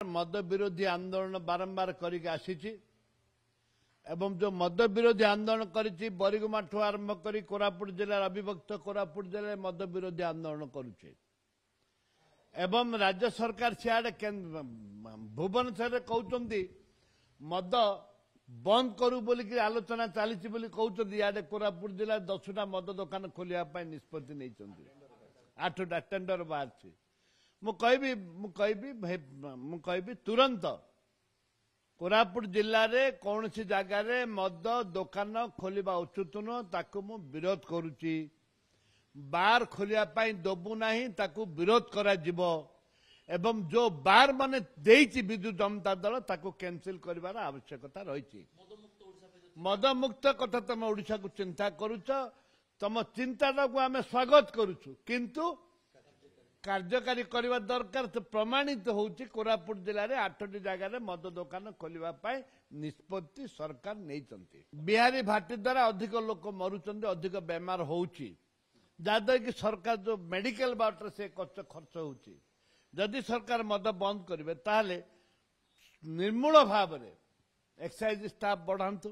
मद विरोधी आंदोलन बारंबार करके आसी एवं जो मद विरोधी आंदोलन करी बरिगुमा ठू आरंभ कर कोरापुट जिलार अविभक्त कोरापुट जिले मद विरोधी आंदोलन करुचे एवं राज्य सरकार सियाड़े भुवनेश्वर कहते मद बंद करू बोलिक आलोचना चली कहते इे कोरापुट जिला 10टा मद दुकान खोलिया निष्पत्ति नहीं 8टा टेंडर बाहर मुझे तुरंत कोरापुट जिले में कौन सी जगार मद दुकान खोलिबा उचित नुह ताकू मु विरोध करुच्ची बार खोलिया दबू ना ताकू विरोध करा जिवो एवं जो बार माने देइछि विद्युत जनता दल ताकू कैंसिल करिवार आवश्यकता रही मद मुक्त कथा तुम ओडिशा को चिंता करुच तुम चिंता को आम स्वागत करुचु किंतु कार्यकारी करने दरकार तो प्रमाणित होउछि कोरापुट जिले में 8टी जगह मद दुकान खोलिबा निष्पत्ति सरकार नहीं बिहारी भाटी द्वारा अधिक लोक मरुचंदी अधिक बेमार होउछि जहाद्वारा कि सरकार जो मेडिकल बाटर से खर्च होउछि जदि सरकार मद बंद करेंगे ताहले निर्मूल भाव में एक्साइज स्टाफ बढ़ातु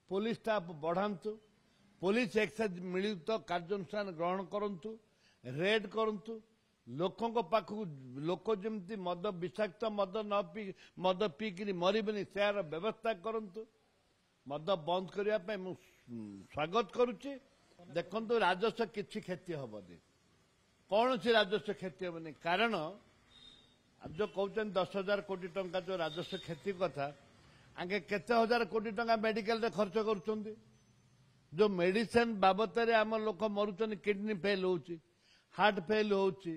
पुलिस स्टाफ बढ़ातु पुलिस एक्साइज मिलित कार्यानुष्ठान ग्रहण करंतु रेड करंतु लोकों पाखु लोक जमती मद विषाक्त मद न पी मद पीकि मरबे से व्यवस्था करंतु मद बंद करने स्वागत करुच्ची देखु राजस्व किसी क्षति हेनी कौन सी राजस्व क्षति हेनी कारण जो कहते 10,000 कोटी टंका जो राजस्व क्षति कथा आगे केते हजार कोटी टंका मेडिकल रे खर्च करुछंदी जो मेडिसिन बाबत आम लोक मरुचन किडनी फेल होउची हार्ट फेल होउची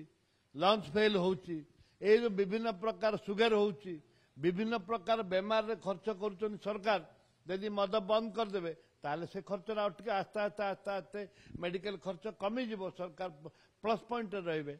लंग्स फेल होउची ए जो विभिन्न प्रकार सुगर होउची विभिन्न प्रकार बेमार रे खर्च करुछन सरकार यदि मद बंद करदेवे ताले से खर्च अटके आस्ते आस्ते आस्ते आस्ते मेडिकल खर्च कमी सरकार प्लस पॉइंट रहिबे।